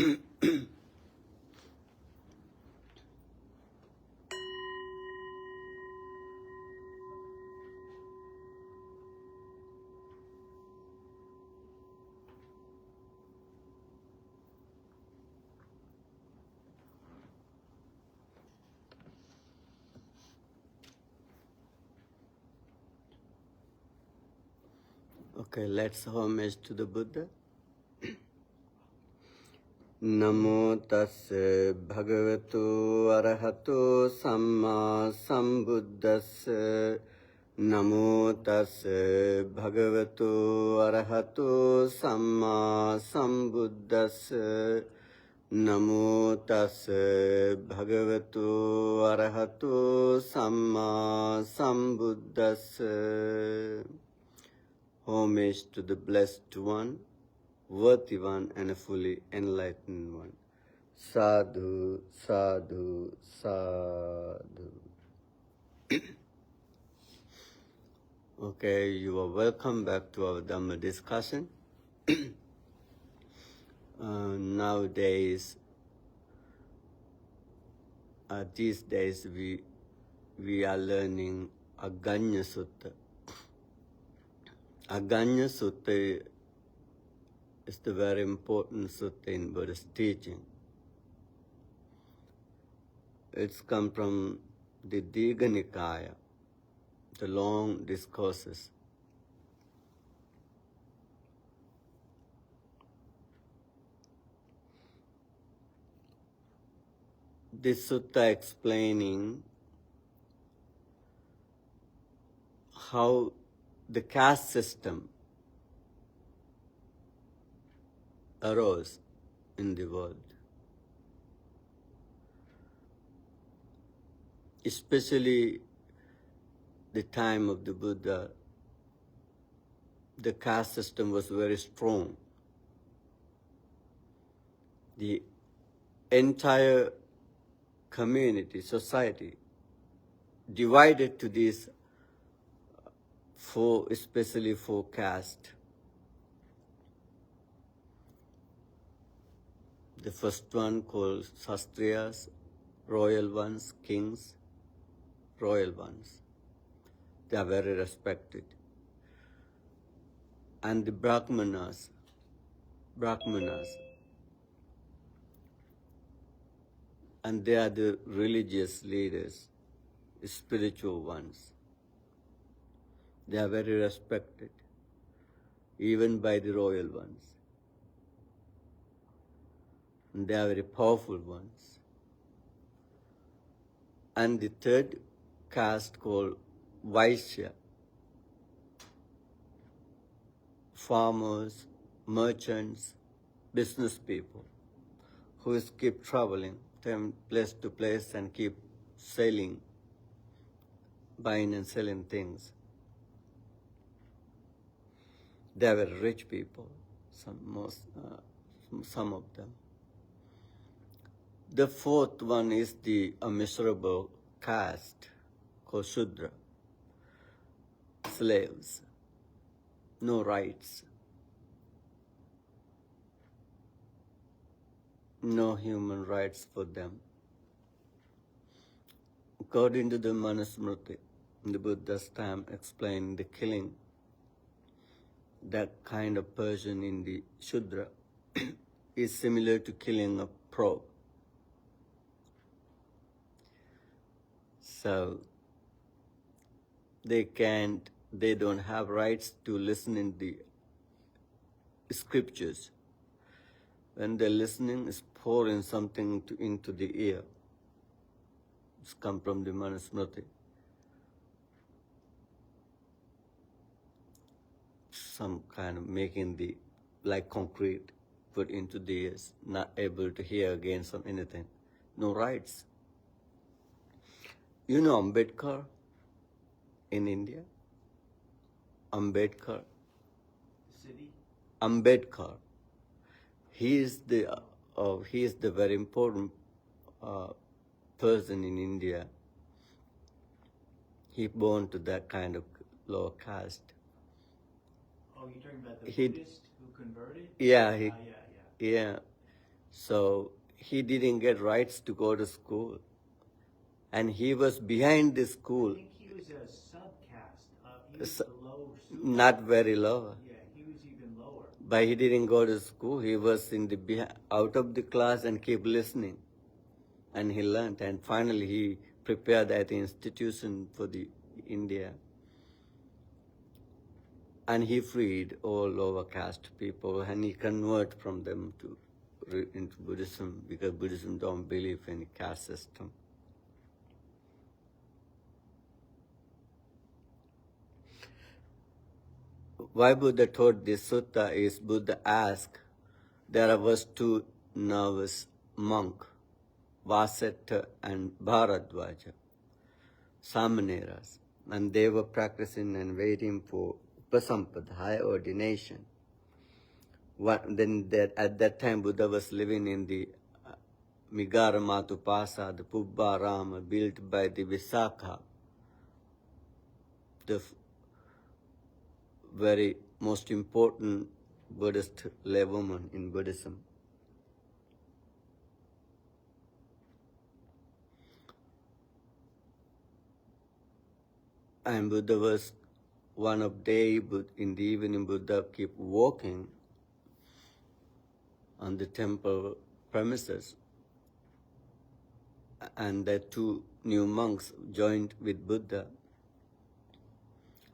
Okay, let's homage to the Buddha. Namo tassa bhagavato arahato samma sambuddhassa. Namo tassa bhagavato arahato samma sambuddhassa. Namo tassa bhagavato arahato samma sambuddhassa. Homage to the Blessed One, Worthy One, and a fully enlightened one. Sadhu, sadhu, sadhu. Okay, you are welcome back to our Dhamma discussion. These days we are learning Aganya Sutta. Aganya Sutta is the very important sutta in Buddhist teaching. It's come from the Digha Nikaya, the long discourses. This sutta explaining how the caste system arose in the world. Especially the time of the Buddha, the caste system was very strong. The entire community, society, divided to these especially four castes. The first one called Sastriyas, royal ones, kings, royal ones. They are very respected. And the Brahmanas, and they are the religious leaders, the spiritual ones. They are very respected, even by the royal ones. And they are very powerful ones. And the third caste called Vaishya, farmers, merchants, business people, who keep traveling from place to place and keep selling, buying and selling things. They were rich people, some of them. The fourth one is the miserable caste called Shudra, slaves, no rights, no human rights for them. According to the Manusmriti, in the Buddha's time explained the killing, that kind of person in the Shudra is similar to killing a frog. So they don't have rights to listen in the scriptures. When they're listening, it's pouring something into the ear. It's come from the Manusmriti. Some kind of making like concrete, put into the ears, not able to hear again anything. No rights. You know Ambedkar in India? Ambedkar. City? Ambedkar. He is the very important person in India. He born to that kind of lower caste. Oh, you're talking about the Buddhist who converted? Yeah, yeah. So he didn't get rights to go to school. And he was behind the school. I think he was a subcaste. He was below super. Not very low. Yeah, he was even lower. But he didn't go to school. He was in the out of the class and kept listening. And he learned. And finally he prepared at the institution for the India. And he freed all lower caste people, and he converted from them into Buddhism, because Buddhism don't believe in caste system. Why Buddha taught this sutta is Buddha asked, there was two nervous monks, Vasetta and Bharadwaja, Samaneras, and they were practicing and waiting for Upasampada, high ordination. At that time, Buddha was living in the Migara Matupasa, the Pubba Rama, built by the Visakha, the very most important Buddhist laywoman in Buddhism. And Buddha was one of day, in the evening, Buddha kept walking on the temple premises. And the two new monks joined with Buddha.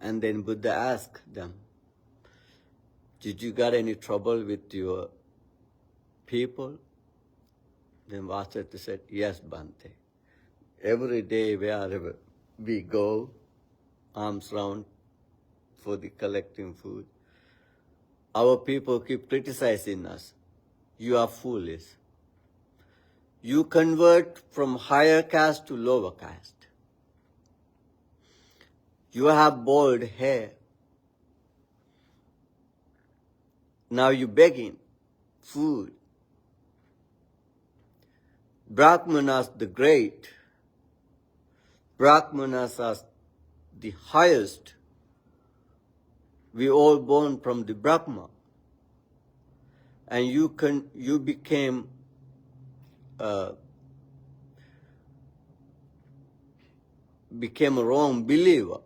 And then Buddha asked them, did you got any trouble with your people? Then Vasetta said, yes, Bhante. Every day, wherever we go, arms round for the collecting food, our people keep criticizing us. You are foolish. You convert from higher caste to lower caste. You have bald hair. Now you're begging food. Brahmanas the great. Brahmanas are the highest. We all born from the Brahma. And you became a wrong believer.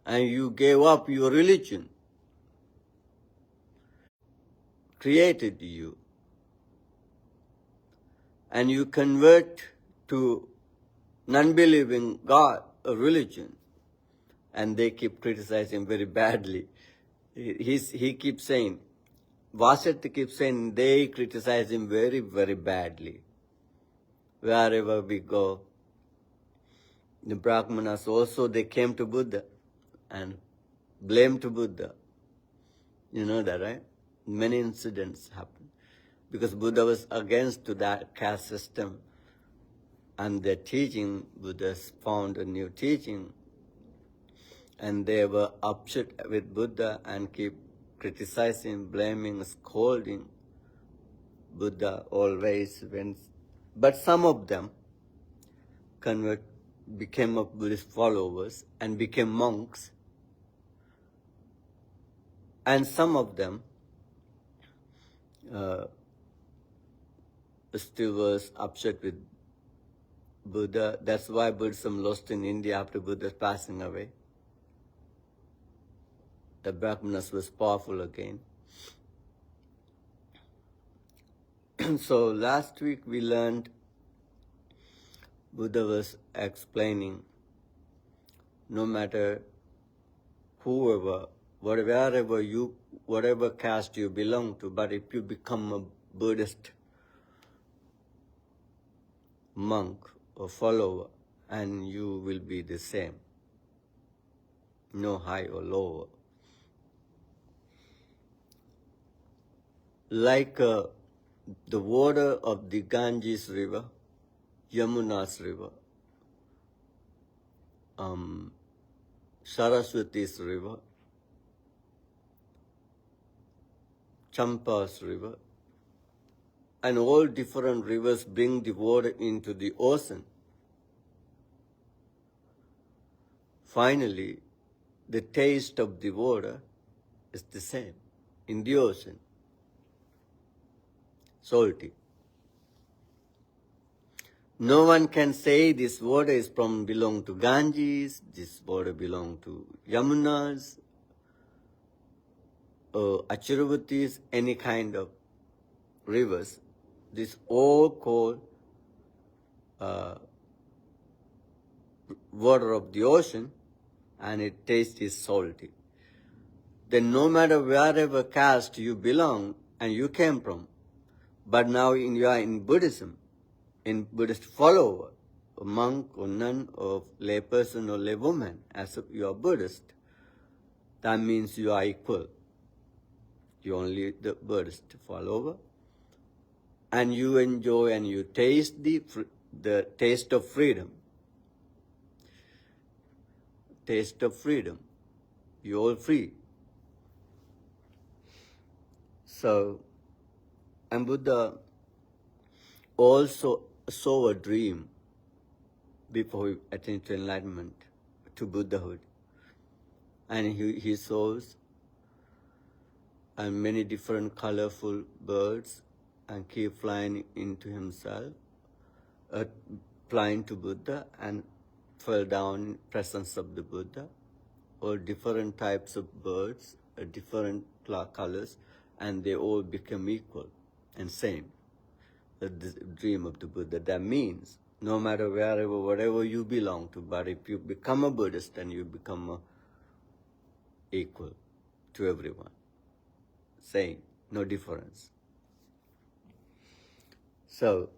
And you gave up your religion. Created you. And you convert to non-believing God, a religion. And they keep criticizing very badly. He keeps saying, Vasetta keeps saying they criticize him very, very badly. Wherever we go, the Brahmanas also, they came to Buddha and blamed Buddha. You know that, right? Many incidents happened. Because Buddha was against to that caste system. And their teaching, Buddha found a new teaching. And they were upset with Buddha and keep criticizing, blaming, scolding Buddha always. But some of them became Buddhist followers and became monks. And some of them still was upset with Buddha. That's why Buddhism lost in India after Buddha's passing away. The Brahmanas was powerful again. So last week we learned Buddha was explaining no matter whoever, whatever caste you belong to, but if you become a Buddhist monk or follower, and you will be the same. No high or lower. Like the water of the Ganges River, Yamuna's River, Saraswati's River, Champa's River, and all different rivers bring the water into the ocean. Finally, the taste of the water is the same in the ocean. salty. No one can say this water is belong to Ganges, this water belong to Yamunas, or Acharavatis, any kind of rivers. This all called water of the ocean, and it taste is salty. Then no matter wherever caste you belong and you came from, but now you are in Buddhism, in Buddhist follower, a monk or nun or layperson or laywoman, as if you are Buddhist, that means you are equal. You only the Buddhist follower, and you enjoy and you taste the taste of freedom. Taste of freedom. You're all free. So, and Buddha also saw a dream before he attained to enlightenment, to Buddhahood. And he saw many different colorful birds and keep flying into himself, flying to Buddha and fell down in presence of the Buddha. All different types of birds, different colors, and they all become equal and same. The dream of the Buddha. That means no matter wherever, whatever you belong to, but if you become a Buddhist, then you become equal to everyone. Same, no difference. So,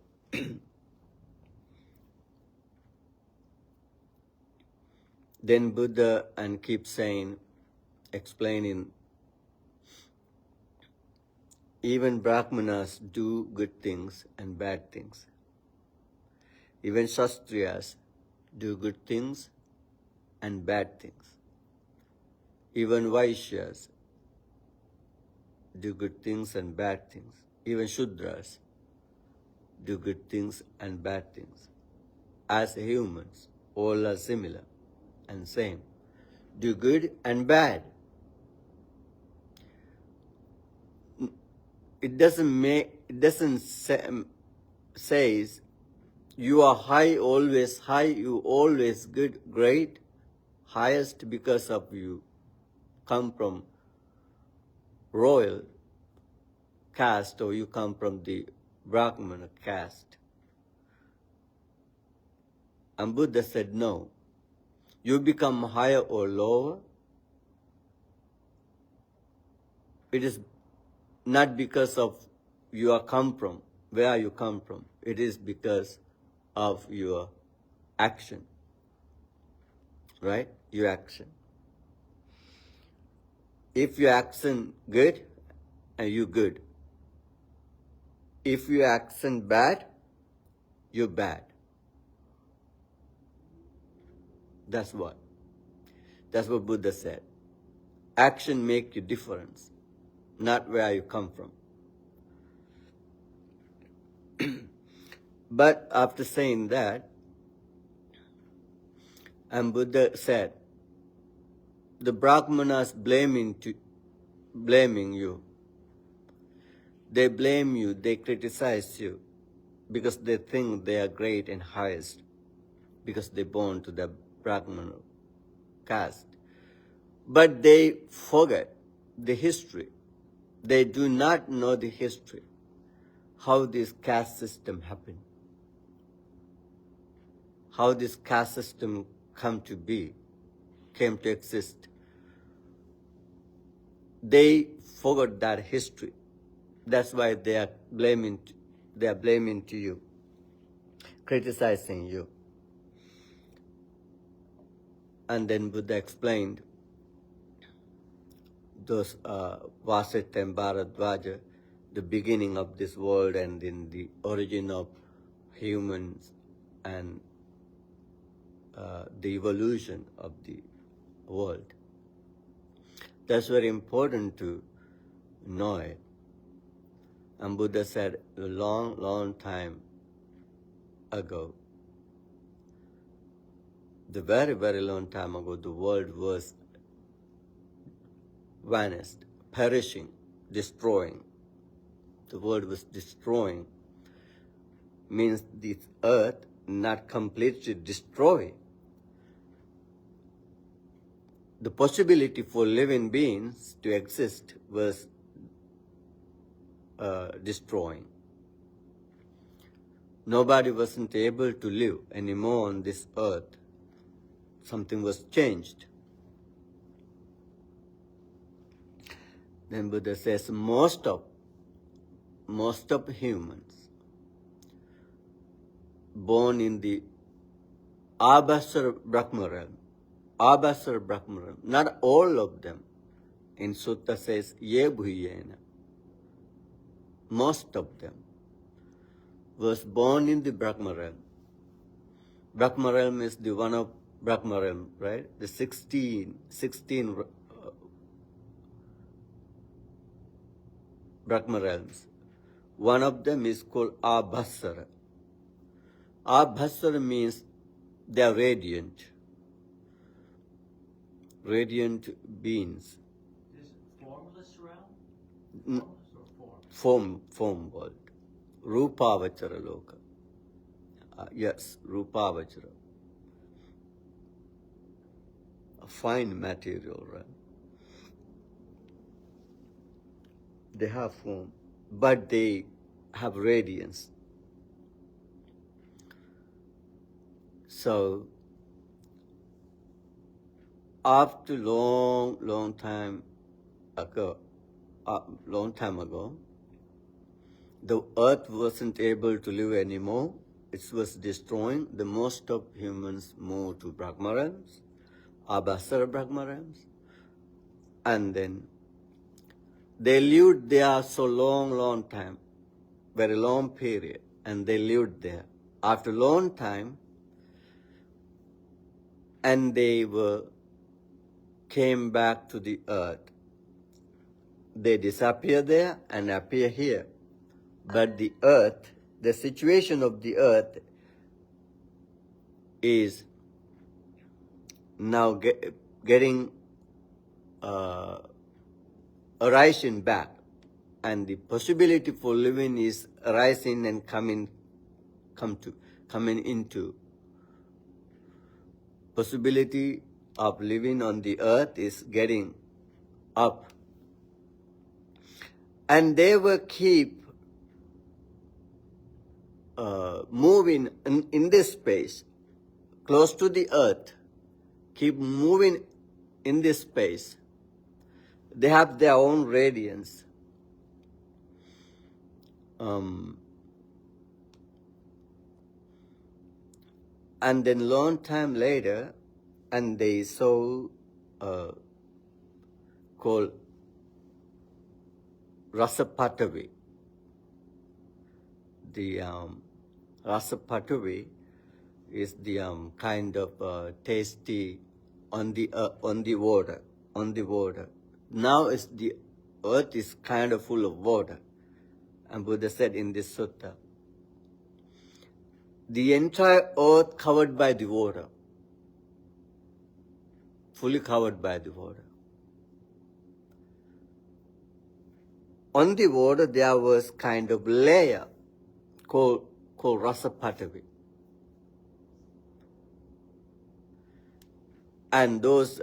then Buddha and keep saying, explaining, even Brahmanas do good things and bad things. Even Shastriyas do good things and bad things. Even Vaishyas do good things and bad things. Even Shudras do good things and bad things. As humans, all are similar and same. Do good and bad. It doesn't says you are high, you always good, great, highest because of you come from royal caste or you come from the Brahmana caste. And Buddha said, no. You become higher or lower. It is not because of where you come from. It is because of your action. Right? Your action. If your action good, and you good. If your action bad, you're bad. That's what Buddha said. Action make you difference, not where you come from. But after saying that, and Buddha said, the Brahmanas blaming you. They blame you, they criticize you, because they think they are great and highest, because they born to the Brahmana caste. But they forget the history. They do not know the history, how this caste system happened, how this caste system came to exist. They forgot that history. That's why they are blaming to you, criticizing you. And then Buddha explained those Vasita and Bharadwaja, the beginning of this world and in the origin of humans and the evolution of the world. That's very important to know it. And Buddha said a long, long time ago, the very, very long time ago, the world was vanished, perishing, destroying. The word was destroying. Means this earth not completely destroyed. The possibility for living beings to exist was destroying. Nobody wasn't able to live anymore on this earth. Something was changed. Then Buddha says most of humans born in the Abhasara Brahma realm, not all of them. In Sutta says, Ye Bhuyena. Most of them was born in the Brahma realm. Brahma realm is the one of Brahma realm, right? The 16 Brahma realms. One of them is called Abhasara. Abhasara means they are radiant beings. Is formless realm? Formless or Form world. Rupavachara loka. Yes, Rupavachara. A fine material, right? They have form, but they have radiance. So, after long time ago, the earth wasn't able to live anymore. It was destroying. The most of humans moved to Brahma realms, Abhasara Brahma realms, and then they lived there so long time, very long period, and they lived there. After a long time, and they came back to the earth. They disappear there and appear here. But the earth, the situation of the earth is now getting arising back. And the possibility for living is arising and coming into. Possibility of living on the earth is getting up. And they will keep moving in this space, close to the earth, keep moving in this space. They have their own radiance. And then long time later, and they saw called Rasapatavi. The Rasapatavi is the kind of tasty on the water. Now the earth is kind of full of water. And Buddha said in this sutta, the entire earth covered by the water, fully covered by the water. On the water there was kind of layer called Rasapatavi. And those,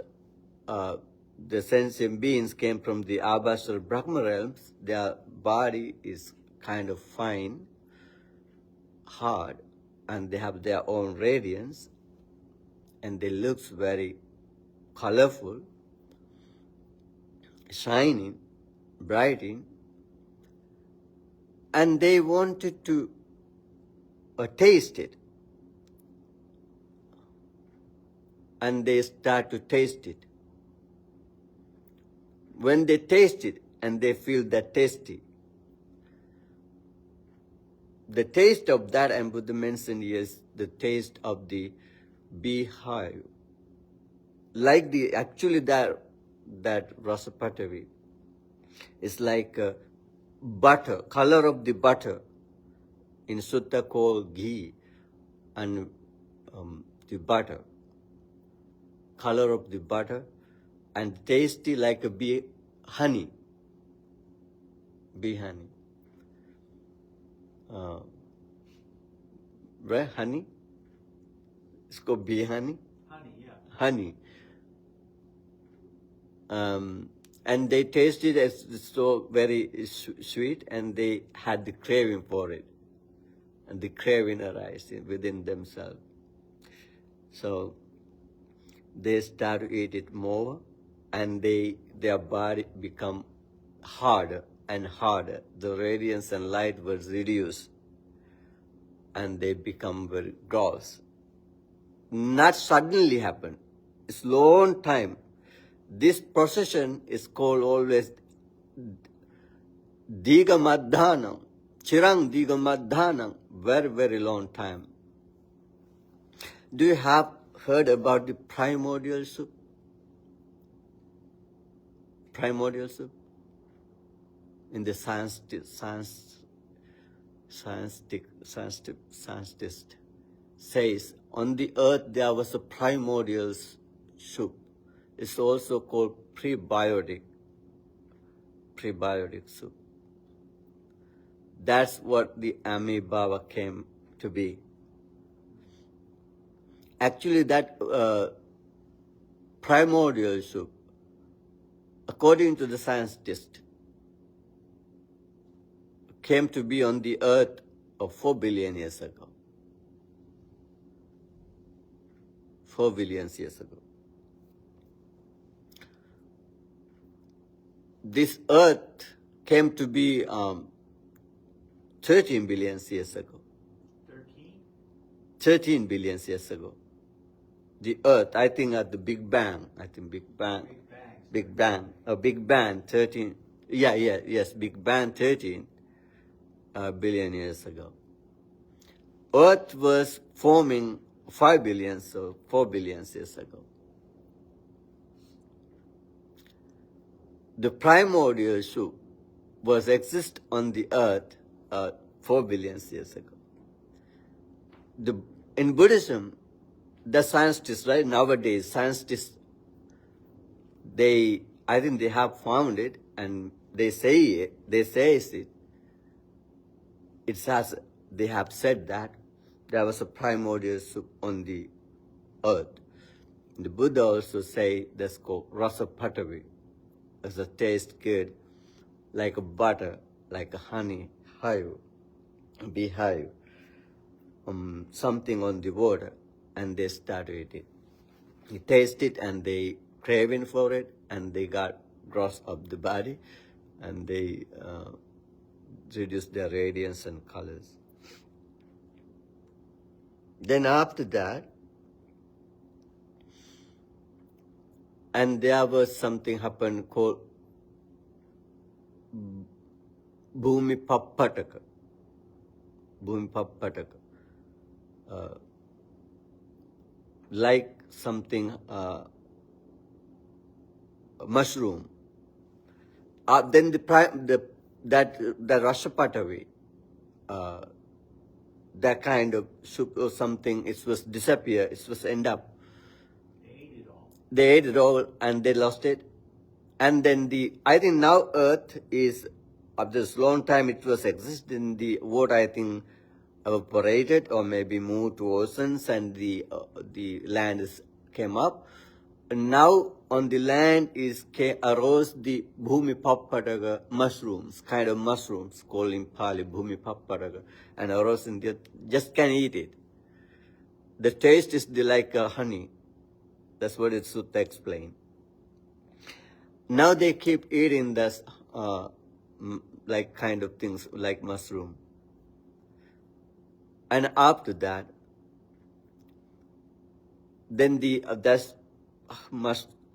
the sentient beings came from the Abhasara Brahma realms. Their body is kind of fine, hard, and they have their own radiance, and they look very colorful, shining, brighting, and they wanted to taste it. And they start to taste it. When they taste it and they feel that tasty, the taste of that, and Buddha mentioned is the taste of the beehive. Like that Rasapatavi is like butter, color of the butter in sutta called ghee, and the butter, color of the butter, and tasty like a bee honey. right? Honey? It's called bee honey? Honey, yeah. Honey. And they tasted it as so very sweet, and they had the craving for it. And the craving arose within themselves. So they start to eat it more, and their body become harder and harder. The radiance and light was reduced, and they become very gross. Not suddenly happen. It's long time. This procession is called always Digamadhanam, Chirang Digamadhanam, very, very long time. Do you have heard about the primordial soup? Primordial soup? In the scientist says, on the earth there was a primordial soup. It's also called prebiotic soup. That's what the amoeba came to be. Actually, that primordial soup, according to the scientist, came to be on the earth of 4 billion years ago. 4 billion years ago. This earth came to be 13 billion years ago. 13? 13 billion years ago. The earth, I think at the Big Bang, Big Bang, 13, yes, Big Bang 13 billion years ago. Earth was forming 5 billion, so 4 billion years ago. The primordial soup was exist on the earth 4 billion years ago. In Buddhism, the scientists, right, nowadays, scientists, I think they have found it, and they say it. It says, they have said that there was a primordial soup on the earth. The Buddha also say that's called rasa patavi. It's a taste good, like a butter, like a honey, hive, beehive, something on the water, and they start eating. They taste it, and they craving for it, and they got gross of the body, and they reduce their radiance and colors. Then after that, and there was something happened called Bhumi Pappataka. Like something mushroom. Then the Rashapatavi, that kind of soup or something, it was disappear. It was end up. They ate it all, and they lost it. And then I think now Earth is, of this long time it was existing, the water, I think, evaporated or maybe moved to oceans, and the land came up. And now on the land arose the Bhumi Pappataka mushrooms, kind of mushrooms called in Pali Bhumi Pappataka, and arose in the, just can eat it. The taste is like honey. That's what it should explain. Now they keep eating this like kind of things like mushroom. And after that, then that's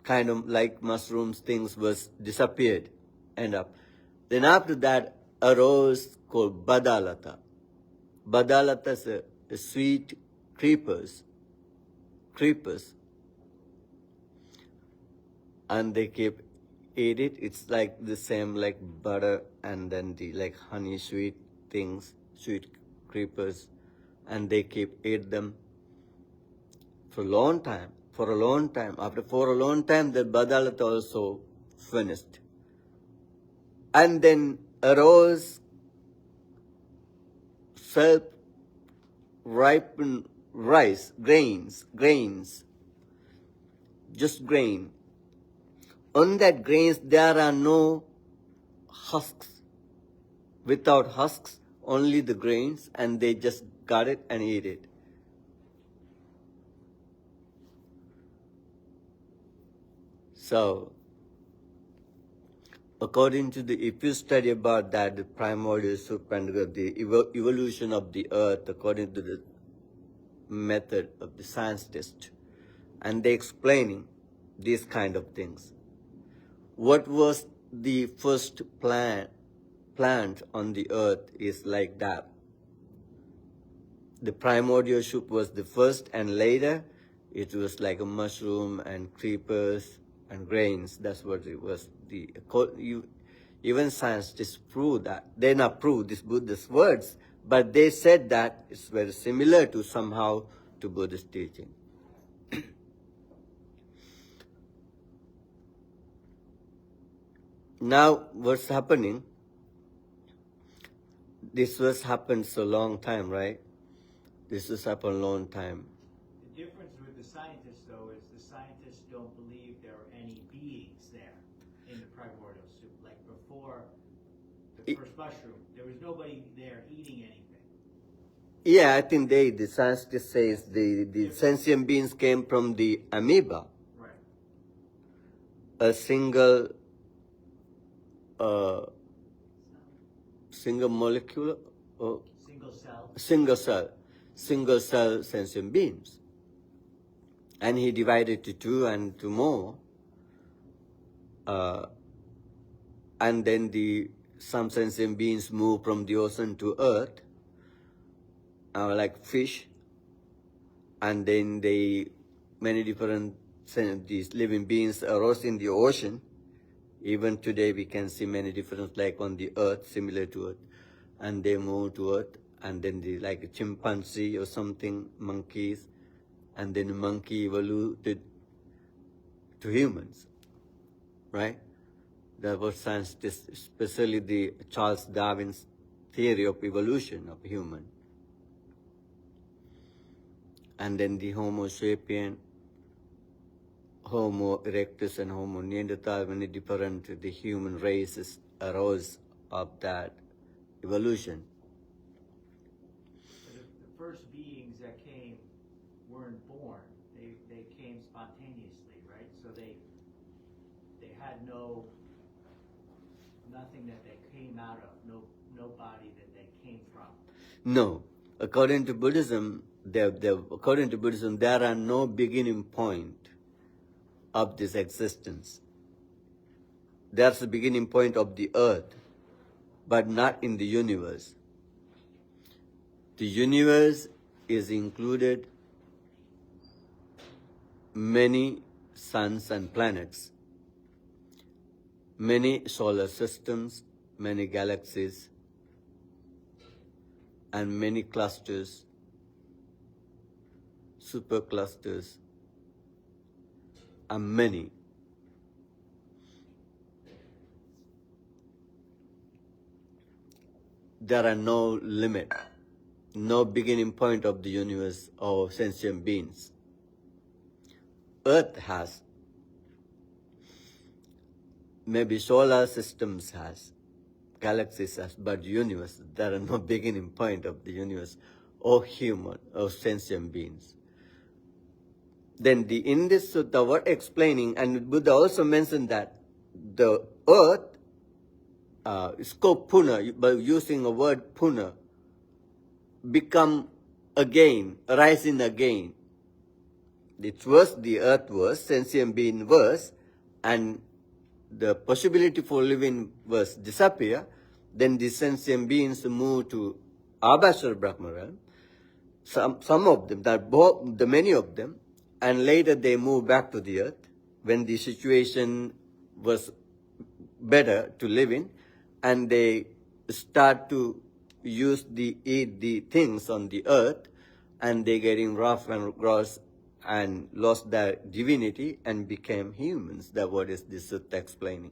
kind of like mushrooms things was disappeared, end up. Then after that arose called Badalata. Badalata is a sweet creepers. And they keep eat it. It's like the same like butter, and then the like honey sweet things, sweet creepers, and they keep eat them for a long time. For a long time, the Badalata also finished. And then arose self-ripened rice, grains, just grain. On that grains there are no husks. Without husks, only the grains, and they just got it and eat it. So, according to if you study about that, the primordial soup and the evolution of the earth, according to the method of the scientist, and they explaining these kind of things. What was the first plant on the earth is like that. The primordial soup was the first, and later it was like a mushroom and creepers and grains. That's what it was. Even scientists prove that. They not prove this Buddhist words, but they said that it's very similar to somehow to Buddhist teaching. Now, what's happening? This was happened so long time, right? This has happened a long time. The difference with the scientists, though, is the scientists don't believe there are any beings there in the primordial soup. Like before the first mushroom, there was nobody there eating anything. Yeah, I think the scientists says the sentient beings came from the amoeba. Right. A single molecule, single cell sentient beings. And he divided to two and two more. And then some sentient beings move from the ocean to earth, like fish. And then many different these living beings arose in the ocean. Even today we can see many different like on the earth, similar to earth. And they move to earth, and then like a chimpanzee or something, monkeys, and then monkey evolved to humans, right? That was science, especially the Charles Darwin's theory of evolution of human. And then the Homo sapien, Homo erectus and Homo neanderthal, many different the human races arose of that evolution. But the first beings that came weren't born; they came spontaneously, right? So they had nothing that they came out of, no body that they came from. No, according to Buddhism, there are no beginning point of this existence. That's the beginning point of the earth, but not in the universe. The universe is included many suns and planets, many solar systems, many galaxies, and many clusters, superclusters, and many. There are no limit, no beginning point of the universe or sentient beings. Earth has, maybe solar systems has, galaxies has, but universe, there are no beginning point of the universe or human or sentient beings. Then in this sutta, what explaining, and Buddha also mentioned that the earth is called puna, by using a word puna, become again, rising again. It was the earth was, sentient being was, and the possibility for living was disappear. Then the sentient beings move to Abhasara Brahma realm. Some of them, the many of them, and later they move back to the earth when the situation was better to live in, and they start to eat the things on the earth, and they getting rough and gross and lost their divinity and became humans. That's what is this sutta explaining.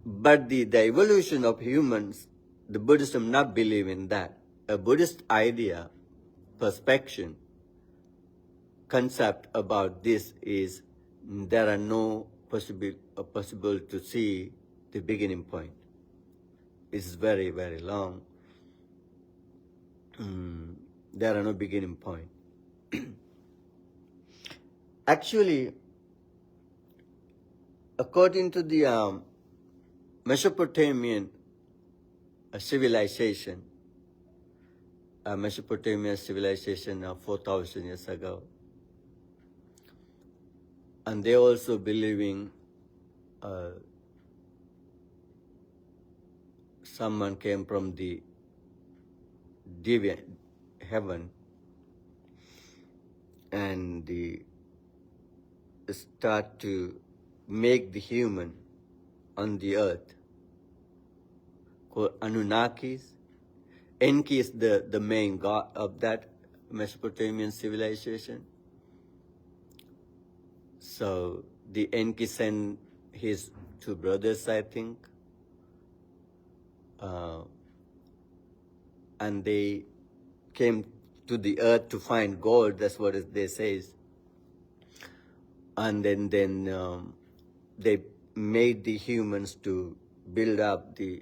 But the evolution of humans, the Buddhism not believe in that. A Buddhist idea, perspective, concept about this is there are no possible to see the beginning point. It's very, very long. There are no beginning point. Actually, according to the Mesopotamian civilization, Mesopotamian civilization 4,000 years ago, and they also believing someone came from the divine heaven and start to make the human on the earth, called Anunnakis. Enki is the main god of that Mesopotamian civilization. So the Enki sent his two brothers, I think, and they came to the earth to find gold. That's what they say. And then they made the humans to build up the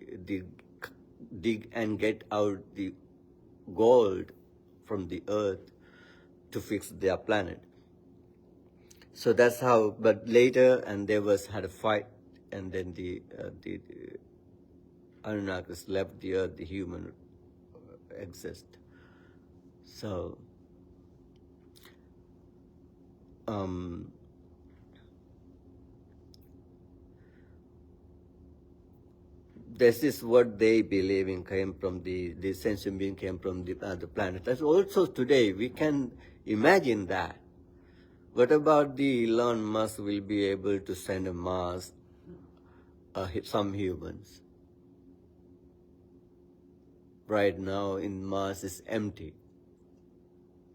dig and get out the gold from the earth to fix their planet. So that's how. But later, and they had a fight, and then the Anunnakis left the earth. The human exist. So. This is what they believe in came from the sentient being came from the planet. That's also today we can imagine that. What about the Elon Musk will be able to send a Mars some humans? Right now in Mars is empty,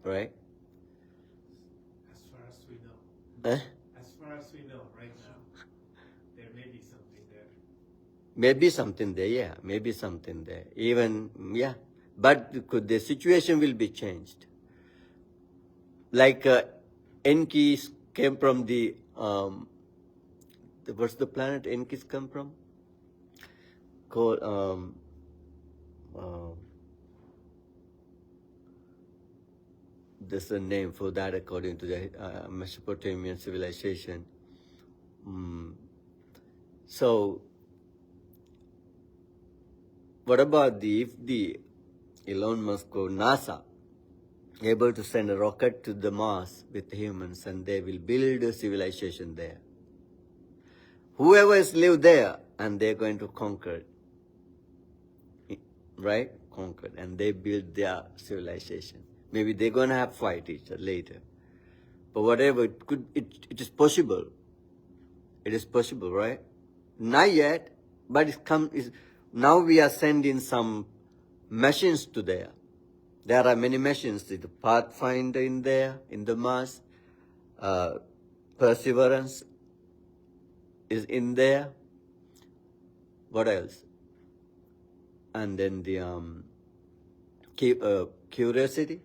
right? As far as we know. Eh? As far as we know, right now, there may be something there. Maybe something there, yeah. Maybe something there. Even, yeah. But the situation will be changed. Like Enki came from what's the planet Enki come from? Called, there's a name for that according to the Mesopotamian civilization. So, what about if the Elon Musk or NASA able to send a rocket to the Mars with humans and they will build a civilization there? Whoever is live there and they're going to conquer, right? Conquer, and they build their civilization. Maybe they're going to have fight each other later. But whatever, it is possible. It is possible, right? Not yet, but now we are sending some machines to there. There are many machines, the Pathfinder in there, in the Mars, Perseverance is in there. What else? And then the Curiosity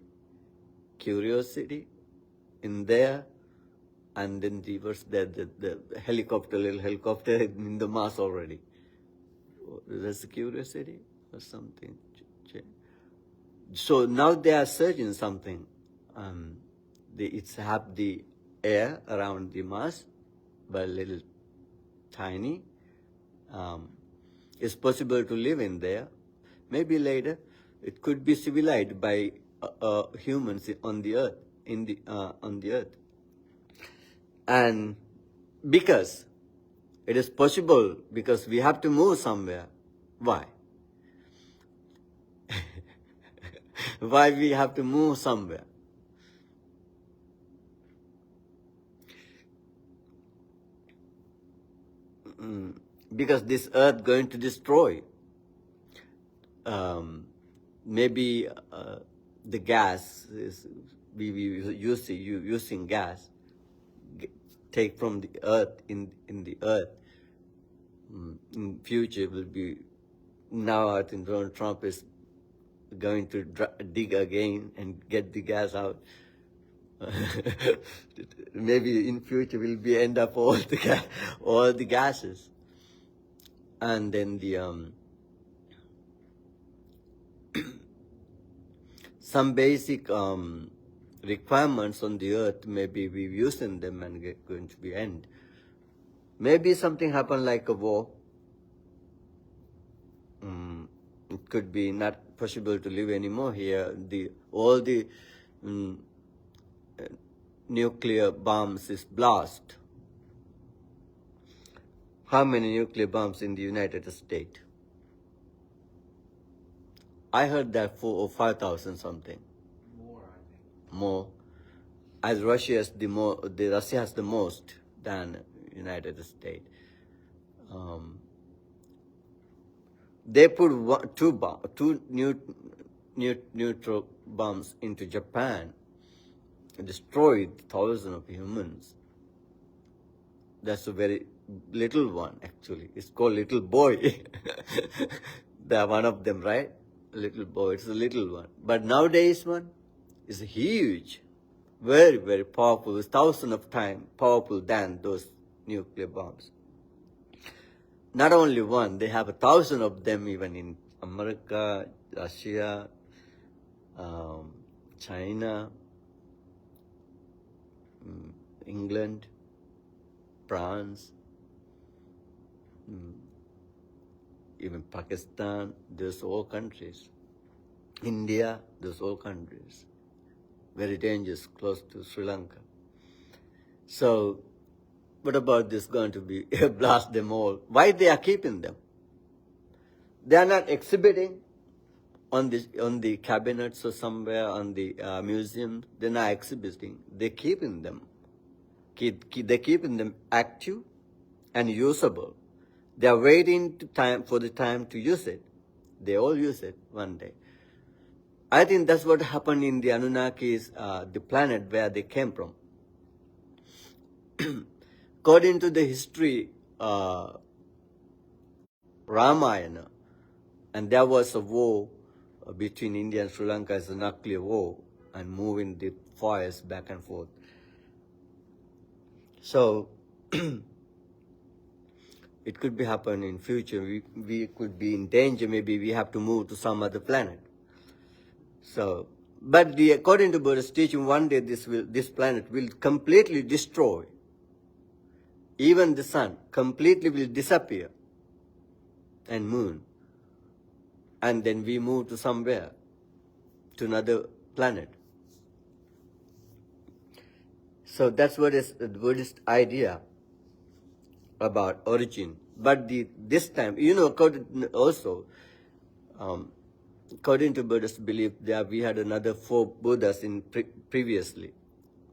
in there, and then the helicopter, little helicopter in the Mars already. That's the Curiosity or something. So now they are searching something. It's have the air around the Mars, but a little tiny. It's possible to live in there. Maybe later it could be civilized by humans on the earth, on the earth. And because it is possible, because we have to move somewhere. Why? Why we have to move somewhere? Because this earth going to destroy. Maybe the gas is we using gas take from the earth in the earth. in future will be, now I think Donald Trump is going to dig again and get the gas out. Maybe in future will be end up all the gases. And then the some basic requirements on the earth, maybe we using them and going to be end. Maybe something happen like a war. It could be not possible to live anymore here. All the nuclear bombs is blast. How many nuclear bombs in the United States? I heard that 4,000 or 5,000 something. More, I think. More. As Russia has the most than United States. They put two neutral bombs into Japan, destroyed thousands of humans. That's a very little one, actually. It's called Little Boy. They're one of them, right? Little Boy, it's a little one. But nowadays one is huge, very, very powerful. It's thousands of times powerful than those nuclear bombs. Not only one, they have 1,000 of them even in America, Russia, China, England, France, even Pakistan, those all countries. India, those all countries. Very dangerous, close to Sri Lanka. So, what about this going to be blast them all? Why they are keeping them? They are not exhibiting on the cabinets or somewhere on the museum. They're not exhibiting. They're keeping them. They're keeping them active and usable. They are waiting for the time to use it. They all use it one day. I think that's what happened in the Anunnakis, the planet where they came from. According to the history, Ramayana, and there was a war between India and Sri Lanka as a nuclear war and moving the fires back and forth. So, it could be happen in future. We could be in danger. Maybe we have to move to some other planet. So, but according to Buddha's teaching, one day this planet will completely destroy. Even the sun completely will disappear, and moon. And then we move to somewhere, to another planet. So that's what is the Buddhist idea about origin. But this time, according to Buddhist belief, that we had another 4 Buddhas previously.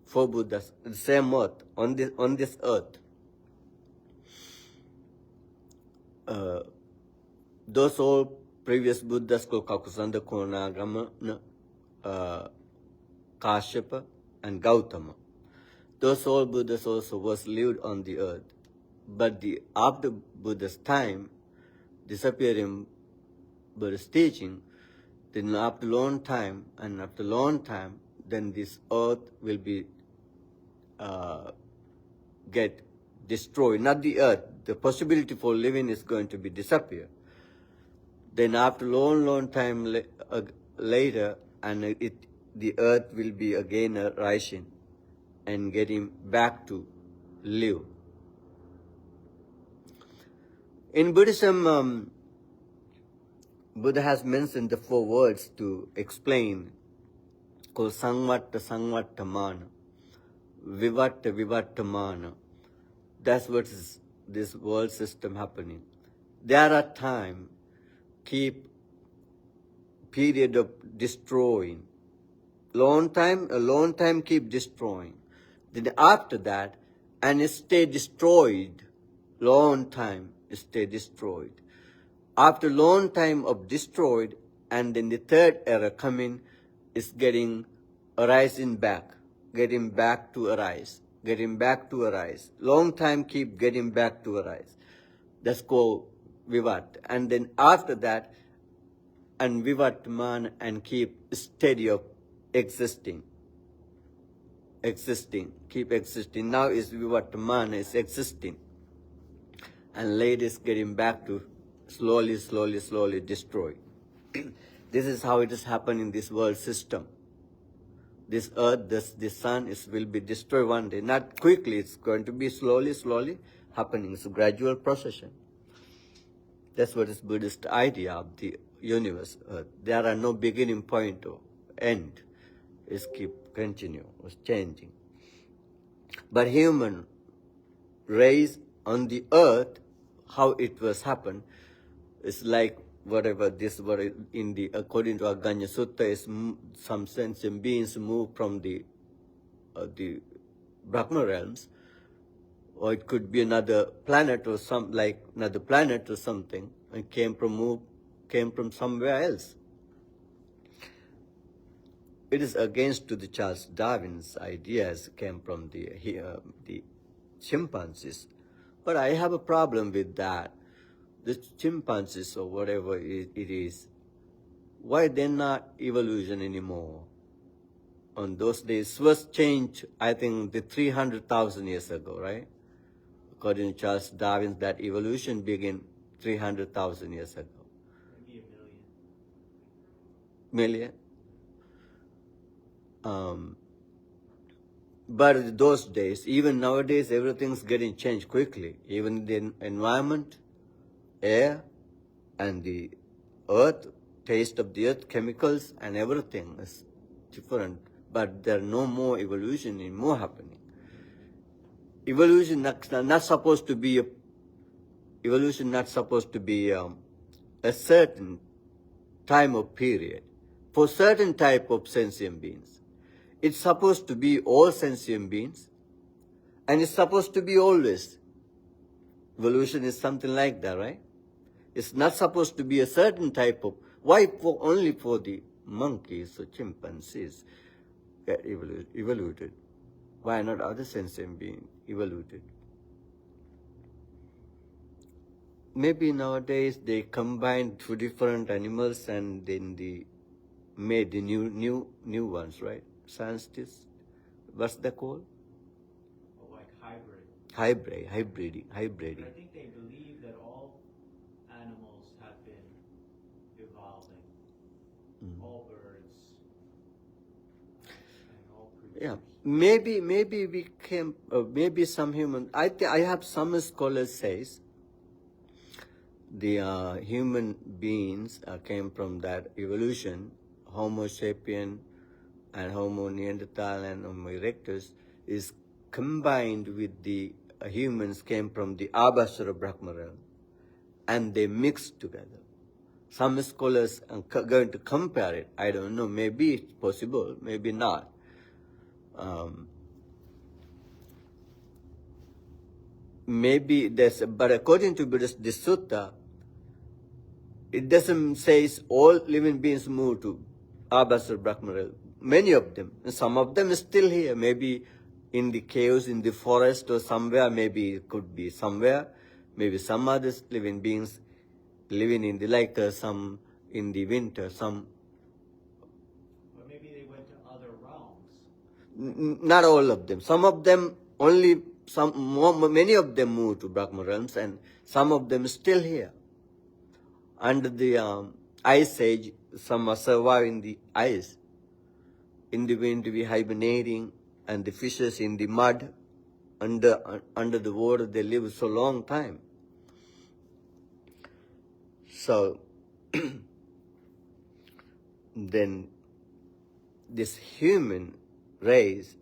4 Buddhas, the same earth, on this earth. Those all previous Buddhas called Kakusanda, Konagama, Kashyapa, and Gautama. Those all Buddhas also was lived on the earth. But after Buddha's time, disappearing Buddha's teaching, then after long time, then this earth will be get destroyed. Not the earth. The possibility for living is going to be disappear. Then after long time later, and the earth will be again rising and getting back to live. In Buddhism, Buddha has mentioned the 4 words to explain, called Sangvatta Mana, Vivatta Mana. That's what is this world system happening. There are time, keep period of destroying. A long time keep destroying. Then after that, and stay destroyed. Long time stay destroyed. After long time of destroyed, and then the third era coming is arising back, getting back to arise. Long time keep getting back to arise. That's called vivat, and then after that, and vivatman, and keep steady of existing. Keep existing. Now is vivatman, is existing. And later is getting back to slowly destroy. This is how it is happening in this world system. This earth, this sun will be destroyed one day. Not quickly, it's going to be slowly happening. It's a gradual procession. That's what is Buddhist idea of the universe, earth. There are no beginning point or end. It's continue, it's changing. But human race on the earth, how it was happened, is like whatever this were in the according to Aganya Sutta is some sentient beings move from the Brahma realms, or it could be another planet or another planet or something, and came from somewhere else. It is against to the Charles Darwin's ideas came from the chimpanzees, but I have a problem with that. The chimpanzees or whatever it is, why they're not evolution anymore? On those days, was changed, I think, the 300,000 years ago, right? According to Charles Darwin, that evolution began 300,000 years ago. Maybe a million. But those days, even nowadays, everything's getting changed quickly. Even the environment, air, and the earth, taste of the earth, chemicals, and everything is different. But there are no more evolution anymore happening. Evolution not supposed to be a certain time or period for certain type of sentient beings. It's supposed to be all sentient beings, and it's supposed to be always. Evolution is something like that, right? It's not supposed to be a certain type of. Why only for the monkeys or chimpanzees get evoluted? Why not other sentient beings evoluted? Maybe nowadays they combine two different animals and then they made the new ones, right? Scientists, what's that called? Or like hybriding. Hybriding. But I think they believe that all animals have been evolving. All birds and all creatures. Yeah, maybe we can, maybe some human. I have some scholars says the human beings came from that evolution. Homo sapien and Homo neanderthal and Homo erectus is combined with the humans came from the Abhasara Brahma realm, and they mixed together. Some scholars are going to compare it. I don't know. Maybe it's possible. Maybe not. Maybe there's, but according to Buddhist this sutta, it doesn't say all living beings move to Abhasara Brahma realm. Many of them, and some of them are still here. Maybe in the caves, in the forest, or somewhere. Maybe it could be somewhere. Maybe some other living beings living in the some in the winter, some. Or maybe they went to other realms. Not all of them. Some of them only. Many of them moved to Brahma realms, and some of them still here. Under the ice age, some are surviving the ice. In the winter, we hibernating, and the fishes in the mud, under the water, they live so long time. So then this human race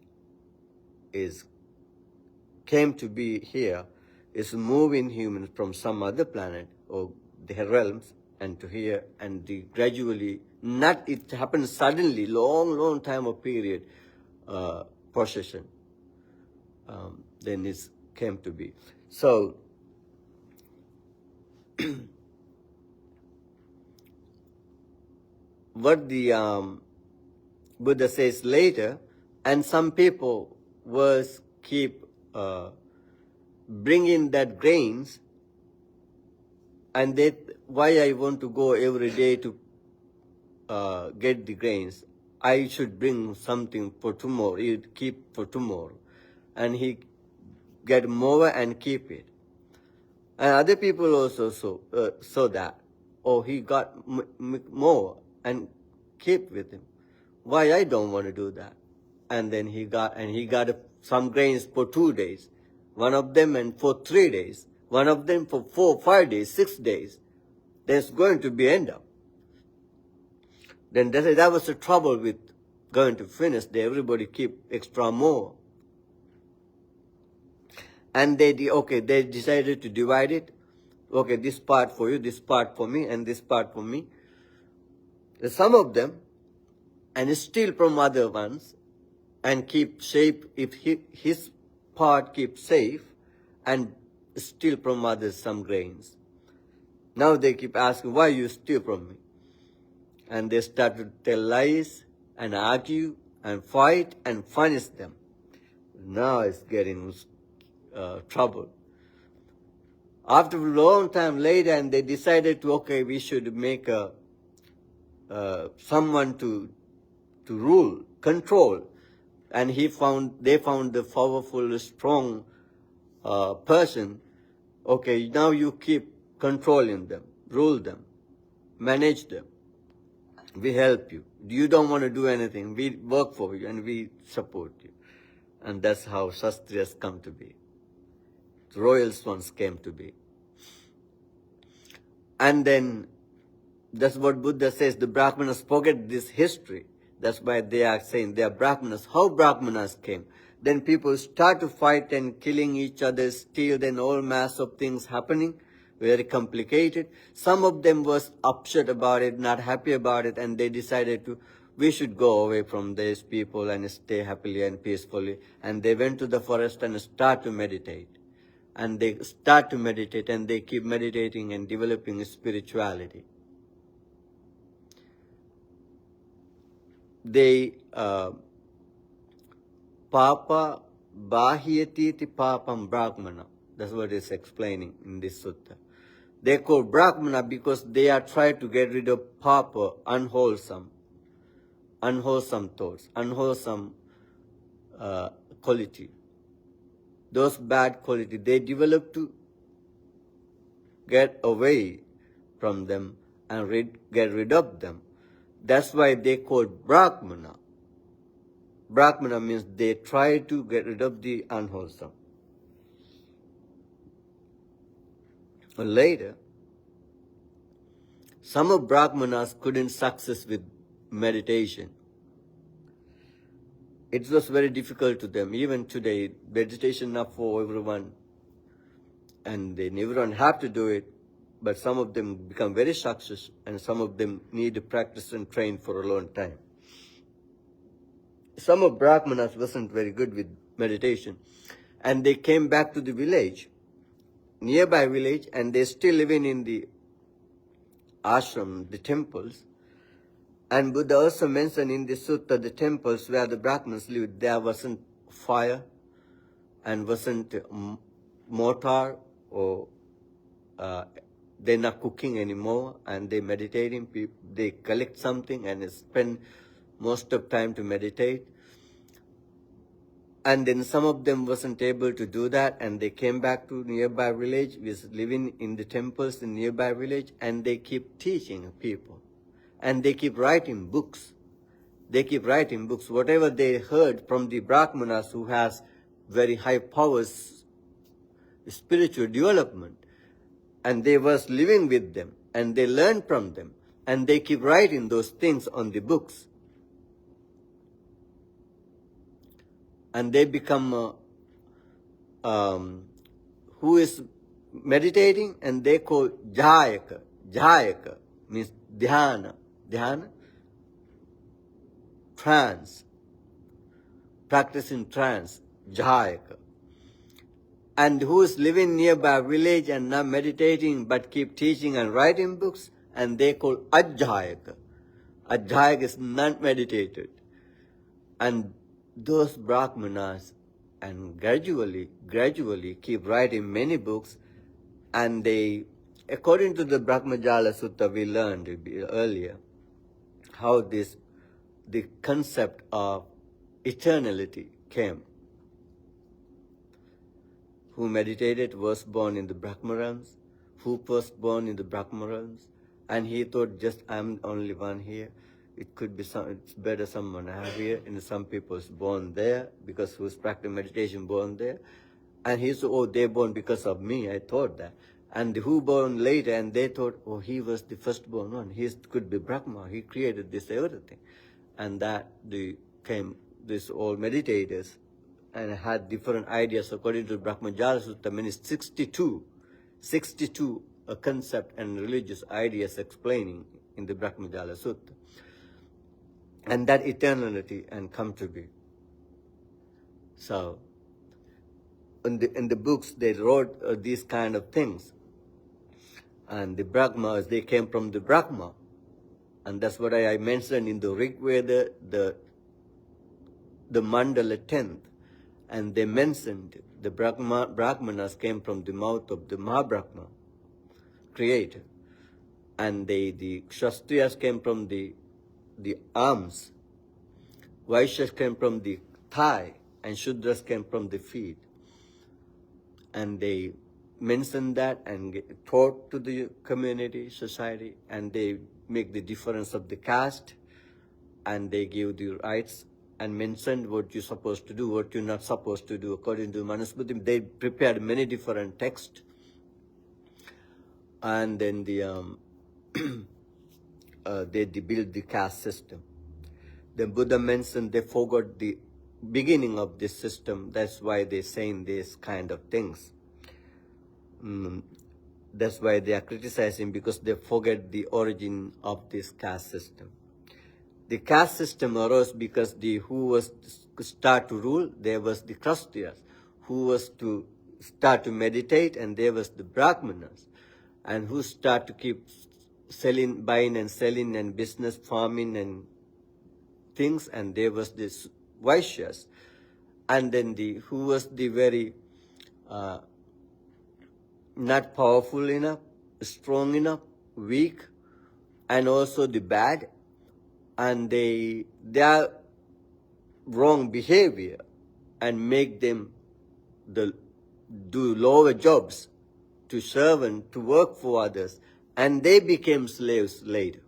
came to be here, is moving humans from some other planet or their realms and to here, and gradually, not it happened suddenly, long time of period, procession. Then it came to be. So what the Buddha says later, and some people keep bringing that grains And why I want to go every day to get the grains? I should bring something for tomorrow. You keep for tomorrow, and he get more and keep it. And other people also saw that. Oh, he got more and keep with him. Why I don't want to do that? And then he got some grains for 2 days, one of them and for 3 days, one of them for 4, 5 days, 6 days. There's going to be end up. Then that was the trouble with going to finish. Everybody keep extra more. And they decided to divide it. Okay, this part for you, this part for me, and this part for me. Some of them, and steal from other ones, and keep safe, if his part keep safe, and steal from others some grains. Now they keep asking, why you steal from me? And they start to tell lies and argue and fight and punish them. Now it's getting trouble. After a long time later, and they decided to, we should make someone to rule, control. And they found the powerful, strong person. Okay, now you keep controlling them, rule them, manage them. We help you. You don't want to do anything. We work for you and we support you. And that's how Shastriyas come to be. The royal ones came to be. And then, that's what Buddha says, the Brahmanas forget this history. That's why they are saying they are Brahmanas. How Brahmanas came? Then people start to fight and killing each other, steal, then all mass of things happening. Very complicated. Some of them was upset about it, not happy about it, and they decided we should go away from these people and stay happily and peacefully. And they went to the forest and start to meditate. And they start to meditate and they keep meditating and developing spirituality. They, Papa Bahyati ti Papam Brahmana. That's what it's explaining in this sutta. They call Brahmana because they are trying to get rid of Papa, unwholesome thoughts, unwholesome quality. Those bad quality, they develop to get away from them and get rid of them. That's why they call Brahmana. Brahmana means they try to get rid of the unwholesome. Later, some of Brahmanas couldn't success with meditation. It was very difficult to them. Even today, meditation not for everyone. And everyone have to do it. But some of them become very successful and some of them need to practice and train for a long time. Some of Brahmanas wasn't very good with meditation. And they came back to the village, nearby village, and they're still living in the ashram, the temples. And Buddha also mentioned in the sutta, the temples where the Brahmanas lived, there wasn't fire and wasn't mortar or they're not cooking anymore and they're meditating. They collect something and spend most of time to meditate. And then some of them wasn't able to do that and they came back to nearby village, was living in the temples in nearby village, and they keep teaching people. And they keep writing books. They keep writing books. Whatever they heard from the Brahmanas who has very high powers, spiritual development, and they was living with them, and they learned from them, and they keep writing those things on the books. And they become who is meditating, and they call Jayaka. Jayaka means dhyana. Dhyana, trance, practicing trance, Jayaka. And who is living nearby village and not meditating but keep teaching and writing books, and they call Ajjayaka. Ajjayaka is not meditated. And those Brahmanas and gradually keep writing many books, and they according to the Brahmajala Sutta we learned earlier, how the concept of eternality came. Who meditated was born in the Brahma realms, who was born in the Brahma realms, and he thought just I'm only one here. It could be it's better someone I have here, and some people's born there because who's practicing meditation born there. And he said, oh, they're born because of me, I thought that. And who born later, and they thought, oh, he was the firstborn one. He could be Brahma, he created this everything. And that came these all meditators and had different ideas according to Brahmajala Sutta, means 62 concept and religious ideas explaining in the Brahmajala Sutta. And that eternality and come to be. So, in the books they wrote these kind of things. And the Brahmas, they came from the Brahma. And that's what I mentioned in the Rig Veda, the Mandala 10th. And they mentioned the Brahmanas came from the mouth of the Mahabrahma, creator. And the Kshatriyas came from the arms. Vaishyas came from the thigh, and Shudras came from the feet. And they mentioned that and taught to the community, society, and they make the difference of the caste, and they give the rights and mentioned what you're supposed to do, what you're not supposed to do. According to Manusmriti, they prepared many different texts. And then they built the caste system. The Buddha mentioned they forgot the beginning of this system. That's why they're saying these kind of things. That's why they are criticizing, because they forget the origin of this caste system. The caste system arose because who was to start to rule, there was the Kshatriyas, who was to start to meditate, and there was the Brahmanas, and who start to keep selling, buying and selling and business, farming and things, and there was this Vaishyas, and then who was the very not powerful enough, strong enough, weak, and also the bad, and their wrong behavior and make them do lower jobs to serve and to work for others, and they became slaves later.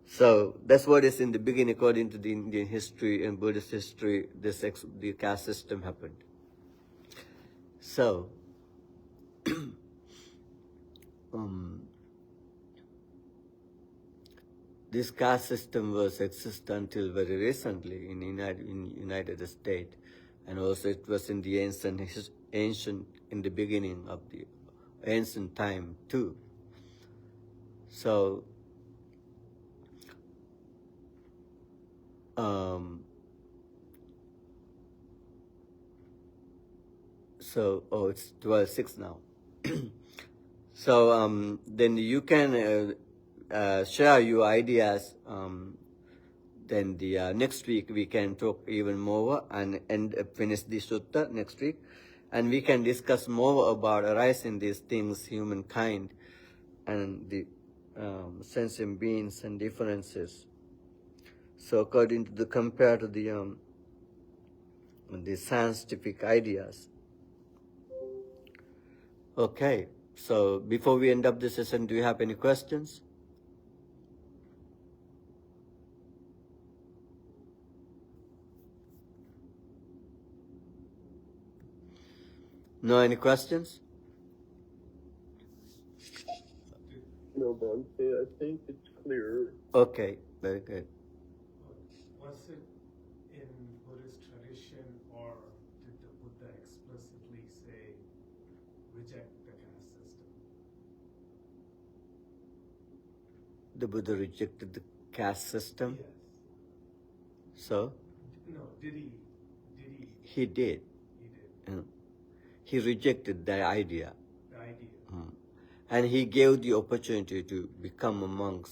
So that's what is in the beginning, according to the Indian history and Buddhist history, the caste system happened. So, this caste system was exist until very recently in United States, and also it was in the ancient in the beginning of the ancient time too. So, it's 12:06 now. So then you can share your ideas. Then next week we can talk even more and finish the sutta next week, and we can discuss more about arising these things, humankind, and the sentient beings and differences. So according to compared to the scientific ideas. Okay, so before we end up this session, do you have any questions? No, any questions? No, Bhante, I think it's clear. Okay, very good. Was it in Buddhist tradition, or did the Buddha explicitly say reject the caste system? The Buddha rejected the caste system? Yes. So? No, did he? He did. He did. He rejected the idea. The idea. And he gave the opportunity to become a monk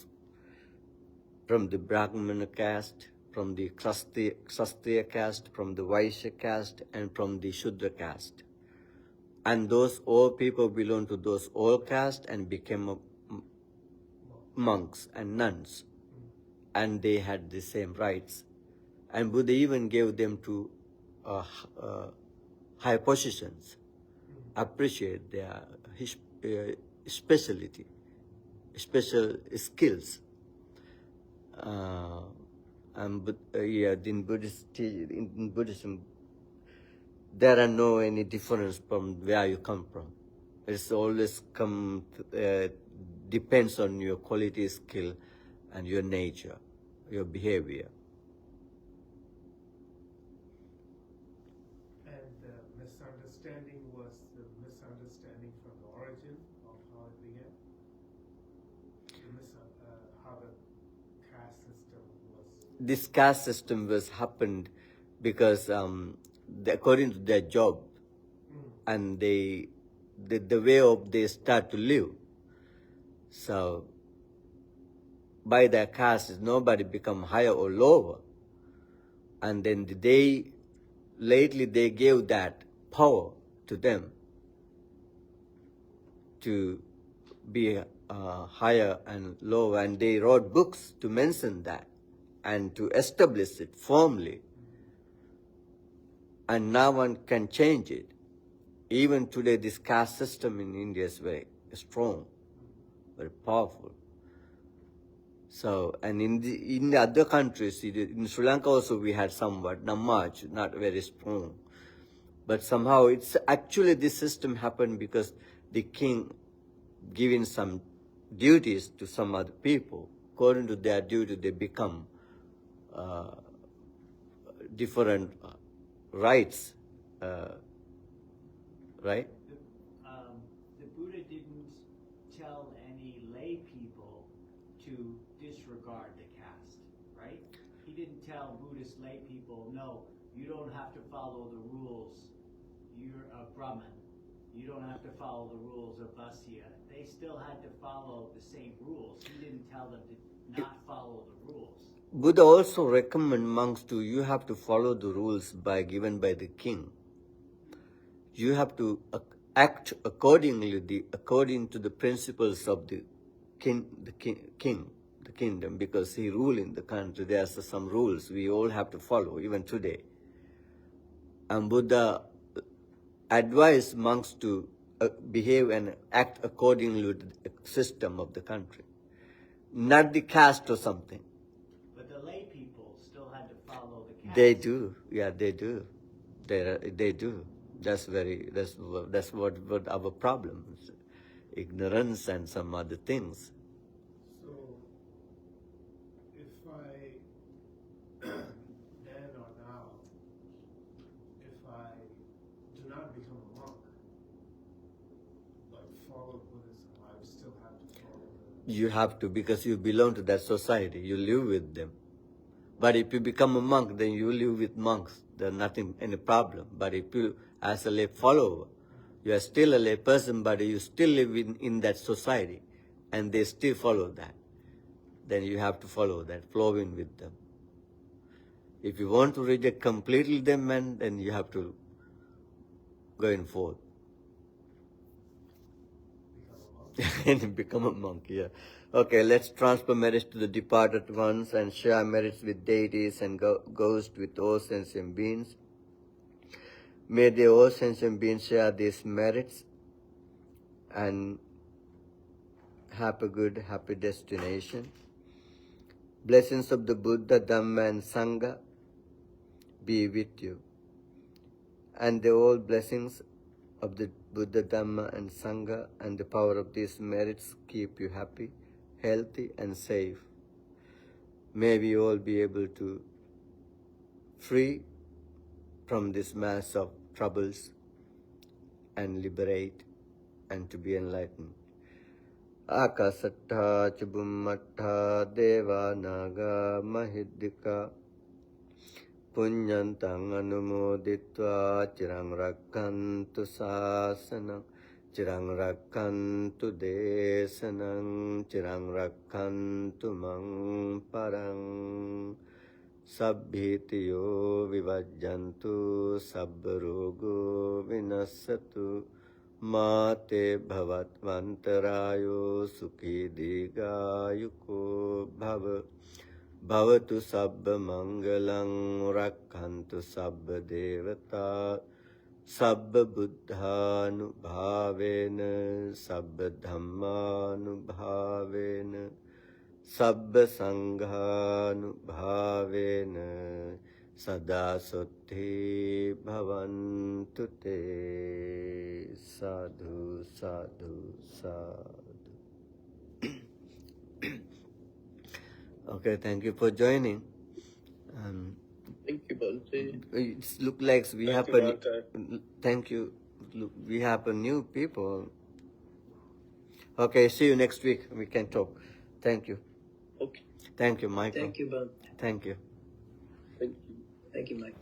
from the Brahmana caste, from the Kshatriya caste, from the Vaishya caste, and from the Shudra caste. And those old people belong to those old caste and became monks and nuns. And they had the same rights. And Buddha even gave them to high positions, appreciate their specialty, special skills. In Buddhism, there are no any difference from where you come from. It's always depends on your quality, skill, and your nature, your behavior. And the misunderstanding was the misunderstanding from the origin of how it began? How the caste system was... This caste system was happened because according to their job and the way of they start to live. So by their caste, nobody become higher or lower. And then lately they gave that power to them to be higher and lower, and they wrote books to mention that and to establish it firmly. And no one can change it. Even today, this caste system in India is very strong, very powerful. So, and in the other countries, in Sri Lanka also we had somewhat, not much, not very strong. But somehow it's actually this system happened because the king giving some duties to some other people. According to their duty, they become different rights, right? The Buddha didn't tell any lay people to disregard the caste, right? He didn't tell Buddhist lay people, no, you don't have to follow the rules. You're a Brahmin. You don't have to follow the rules of Vasya. They still had to follow the same rules. He didn't tell them to not follow the rules. Buddha also recommend monks you have to follow the rules given by the king. You have to act according to the principles of the kingdom, because he rule in the country. There are some rules we all have to follow, even today. And Buddha advised monks to behave and act accordingly to the system of the country, not the caste or something. But the lay people still had to follow the caste. They do, yeah, they do. They do. That's what our problem is. Ignorance and some other things. So, if I, then or now, if I do not become a monk, like follow Buddhism, I would still have to follow the... You have to, because you belong to that society. You live with them. But if you become a monk, then you live with monks. There's any problem. But if you, as a lay follower, you are still a lay person, but you still live in that society, and they still follow that. Then you have to follow that, flow in with them. If you want to reject completely them, then you have to go in forth. And become a monk, yeah. Okay, let's transfer merits to the departed ones and share merits with deities and ghosts with all sentient beings. May the all sentient beings share these merits and have a good, happy destination. Blessings of the Buddha, Dhamma and Sangha be with you. And the all blessings of the Buddha, Dhamma and Sangha and the power of these merits keep you happy, healthy and safe. May we all be able to free from this mass of troubles and liberate and to be enlightened. Akasattha Chubummattha Deva Naga Mahiddhika Punyantang Anumoditva Chirang Rakkantu Sasanam Chirang Rakkantu Desanam Chirang Rakkantu Mang Parang Sabbhitiyo Vivajjantu Sabbarogo Vinassatu Mate bhavatmantarayo sukhi digayuko bhava. Bhavatu sabba mangalang rakhantu sabba devata. Sabba buddhanubhavena sabba dhammanubhavena sabba sanghanubhavena sada suddhi bhavantu te. Sadhu, sadhu, sadhu. Okay, thank you for joining. Thank you, Bhante. It look like we Thank have you, Bhante. thank you. Look, we have a new people. Okay, see you next week. We can talk. Thank you. Okay. Thank you, Michael. Thank you, Bhante. Thank you. Thank you. Thank you, Mike.